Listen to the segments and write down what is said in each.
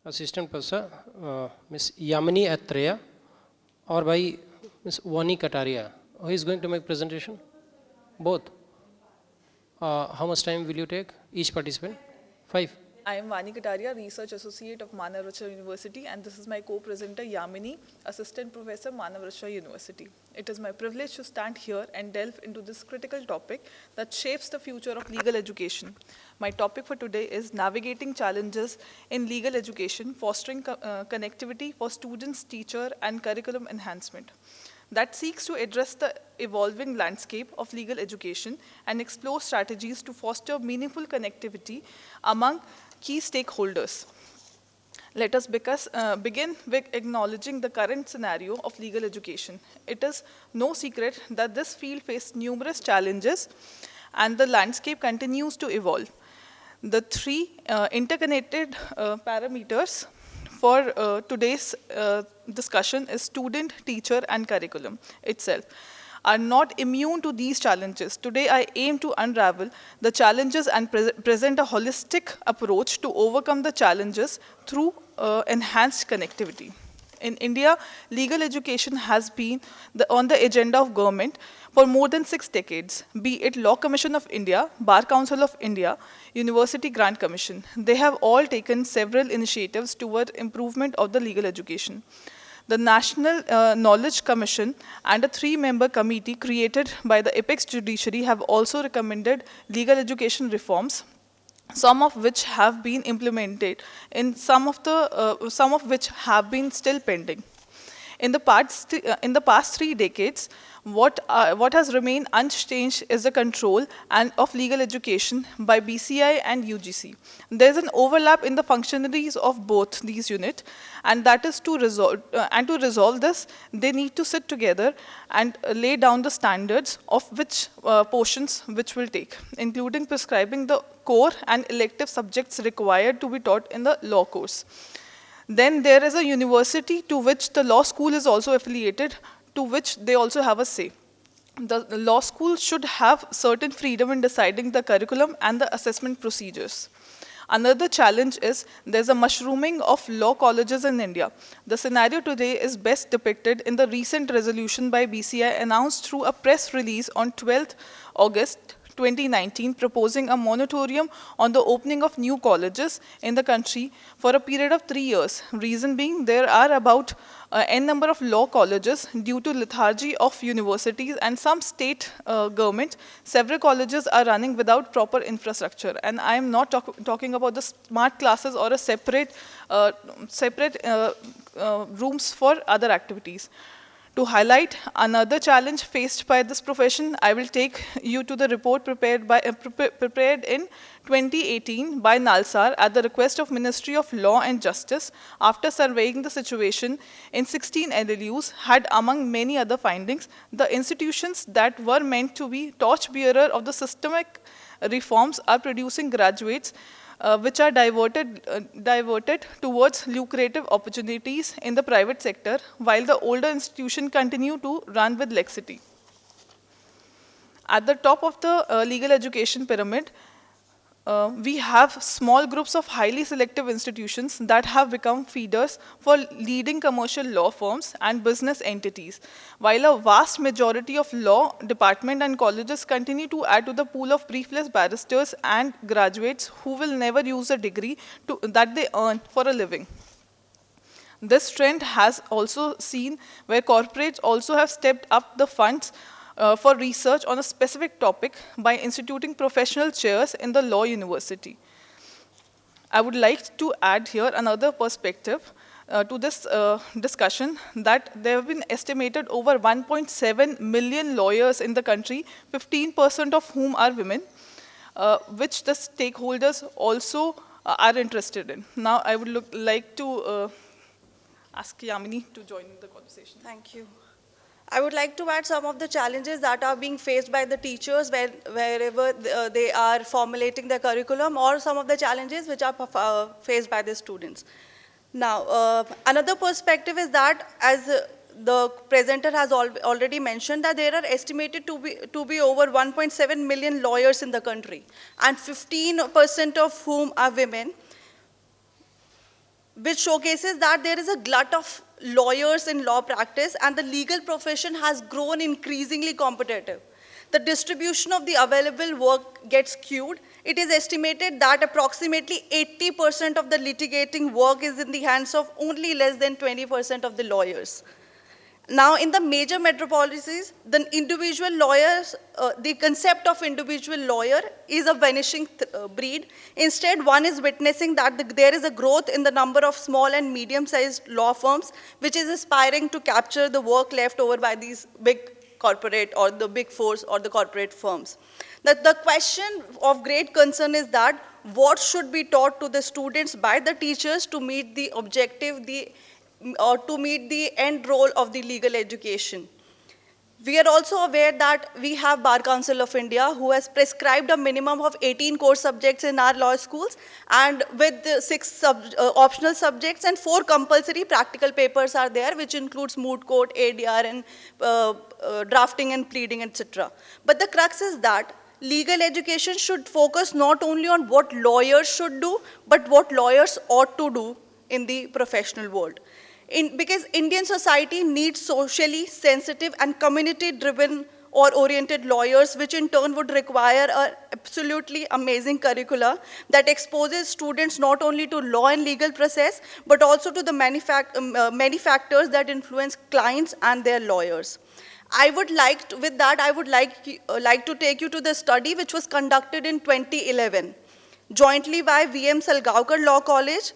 Assistant Professor Ms. Yamini Atreya, or by Ms. Vani Kataria. Who is going to make presentation? Both. How much time will you take, each participant? 5. I am Vani Kataria, Research Associate of Manavrashya University, and this is my co-presenter Yamini, Assistant Professor, Manavrashya University. It is my privilege to stand here and delve into this critical topic that shapes the future of legal education. My topic for today is navigating challenges in legal education, fostering connectivity for students, teacher, and curriculum enhancement that seeks to address the evolving landscape of legal education and explore strategies to foster meaningful connectivity among key stakeholders. Let us begin with acknowledging the current scenario of legal education. It is no secret that this field faces numerous challenges and the landscape continues to evolve. The three interconnected parameters for today's discussion is student, teacher, and curriculum itself are not immune to these challenges. Today, I aim to unravel the challenges and present a holistic approach to overcome the challenges through enhanced connectivity. In India, legal education has been on the agenda of government for more than 6 decades, be it Law Commission of India, Bar Council of India, University Grant Commission. They have all taken several initiatives toward improvement of the legal education. The National Knowledge Commission and a 3-member committee created by the Apex Judiciary have also recommended legal education reforms, some of which have been implemented, and some of which have been still pending. In the past 3 decades, what has remained unchanged is the control of legal education by BCI and UGC. There is an overlap in the functionaries of both these units, and that is to resolve this, they need to sit together and lay down the standards of which portions which will take, including prescribing the core and elective subjects required to be taught in the law course. Then there is a university to which the law school is also affiliated, to which they also have a say. The law school should have certain freedom in deciding the curriculum and the assessment procedures. Another challenge is there's a mushrooming of law colleges in India. The scenario today is best depicted in the recent resolution by BCI announced through a press release on 12th August 2019, proposing a moratorium on the opening of new colleges in the country for a period of 3 years. Reason being, there are about n number of law colleges due to lethargy of universities and some state government. Several colleges are running without proper infrastructure, and I am not talking about the smart classes or a separate rooms for other activities. To highlight another challenge faced by this profession, I will take you to the report prepared in 2018 by NALSAR at the request of Ministry of Law and Justice. After surveying the situation in 16 LLUs, had among many other findings, the institutions that were meant to be torchbearer of the systemic reforms are producing graduates which are diverted towards lucrative opportunities in the private sector, while the older institutions continue to run with laxity. At the top of the legal education pyramid, we have small groups of highly selective institutions that have become feeders for leading commercial law firms and business entities, while a vast majority of law department and colleges continue to add to the pool of briefless barristers and graduates who will never use a degree that they earn for a living. This trend has also seen where corporates also have stepped up the funds for research on a specific topic by instituting professional chairs in the law university. I would like to add here another perspective to this discussion, that there have been estimated over 1.7 million lawyers in the country, 15% of whom are women, which the stakeholders also are interested in. Now, I would like to ask Yamini to join the conversation. Thank you. I would like to add some of the challenges that are being faced by the teachers wherever they are formulating their curriculum, or some of the challenges which are faced by the students. Now, another perspective is that, as the presenter has already mentioned, that there are estimated to be over 1.7 million lawyers in the country, and 15% of whom are women, which showcases that there is a glut of lawyers in law practice and the legal profession has grown increasingly competitive. The distribution of the available work gets skewed. It is estimated that approximately 80% of the litigating work is in the hands of only less than 20% of the lawyers. Now, in the major metropolises, the individual lawyers, the concept of individual lawyer is a vanishing breed. Instead, one is witnessing that there is a growth in the number of small and medium-sized law firms, which is aspiring to capture the work left over by these big corporate or the big fours or the corporate firms. The question of great concern is that what should be taught to the students by the teachers to meet the objective, or to meet the end role of the legal education. We are also aware that we have Bar Council of India who has prescribed a minimum of 18 core subjects in our law schools, and with the 6 optional subjects and 4 compulsory practical papers are there, which includes moot court, ADR, and drafting and pleading, etc. But the crux is that legal education should focus not only on what lawyers should do, but what lawyers ought to do in the professional world. Because Indian society needs socially sensitive and community-driven or oriented lawyers, which in turn would require an absolutely amazing curricula that exposes students not only to law and legal process, but also to the many factors that influence clients and their lawyers. I would like to take you to the study which was conducted in 2011, jointly by VM Salgaonkar Law College,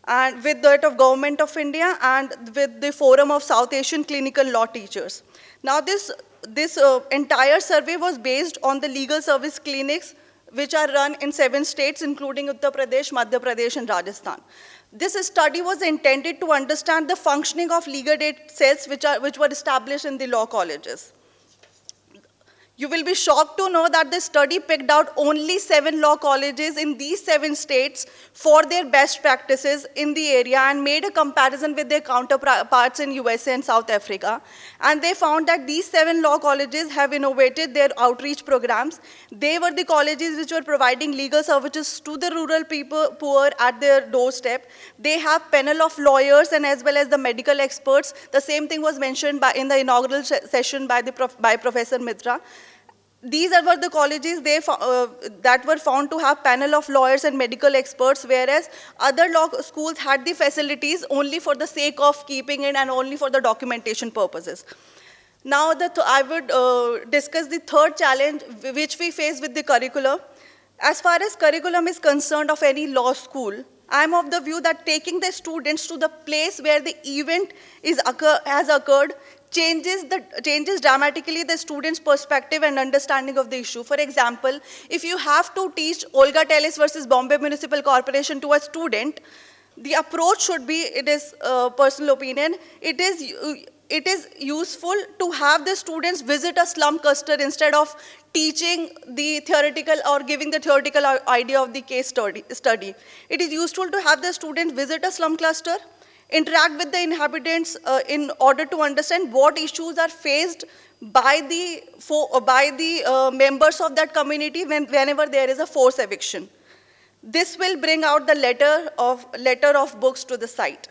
and with that of Government of India and with the Forum of South Asian Clinical Law Teachers. Now this entire survey was based on the legal service clinics which are run in 7 states including Uttar Pradesh, Madhya Pradesh and Rajasthan. This study was intended to understand the functioning of legal aid cells which were established in the law colleges. You will be shocked to know that the study picked out only 7 law colleges in these 7 states for their best practices in the area and made a comparison with their counterparts in USA and South Africa. And they found that these 7 law colleges have innovated their outreach programs. They were the colleges which were providing legal services to the rural poor at their doorstep. They have panel of lawyers and as well as the medical experts. The same thing was mentioned in the inaugural session by Professor Mitra. These were the colleges that were found to have panel of lawyers and medical experts, whereas other law schools had the facilities only for the sake of keeping it and only for the documentation purposes. Now I would discuss the third challenge which we face with the curriculum. As far as curriculum is concerned of any law school, I am of the view that taking the students to the place where the event has occurred changes dramatically the student's perspective and understanding of the issue. For example, if you have to teach Olga Tellis versus Bombay Municipal Corporation to a student, the approach should be, it is personal opinion, it is useful to have the students visit a slum cluster instead of teaching the theoretical or giving the theoretical idea of the case study. It is useful to have the students visit a slum cluster, interact with the inhabitants in order to understand what issues are faced by the members of that community whenever there is a forced eviction. This will bring out the letter of books to the site.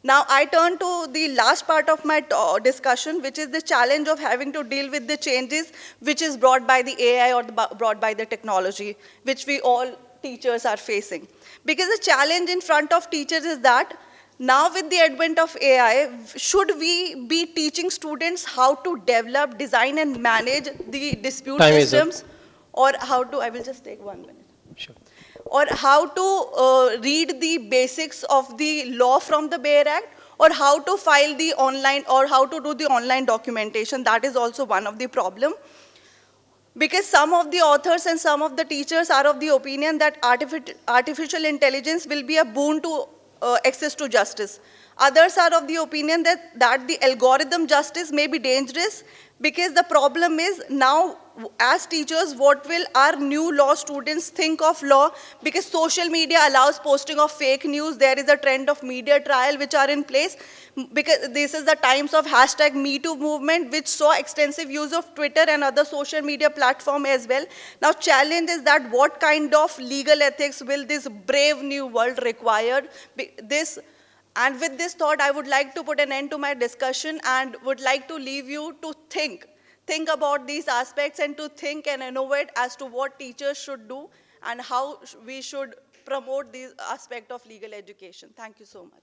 Now I turn to the last part of my discussion, which is the challenge of having to deal with the changes which is brought by the AI or brought by the technology, which we all teachers are facing. Because the challenge in front of teachers is that now with the advent of AI, should we be teaching students how to develop, design and manage the dispute systems, or how to, I will just take 1 minute. Sure. Or how to read the basics of the law from the Bail Act, or how to file the online, or how to do the online documentation. That is also one of the problem. Because some of the authors and some of the teachers are of the opinion that artificial intelligence will be a boon to access to justice. Others are of the opinion that the algorithm justice may be dangerous, because the problem is now as teachers, what will our new law students think of law? Because social media allows posting of fake news. There is a trend of media trial which are in place, because this is the times of #MeToo movement, which saw extensive use of Twitter and other social media platform as well. Now challenge is that what kind of legal ethics will this brave new world require? This And with this thought, I would like to put an end to my discussion and would like to leave you to think about these aspects and to think and innovate as to what teachers should do and how we should promote this aspect of legal education. Thank you so much.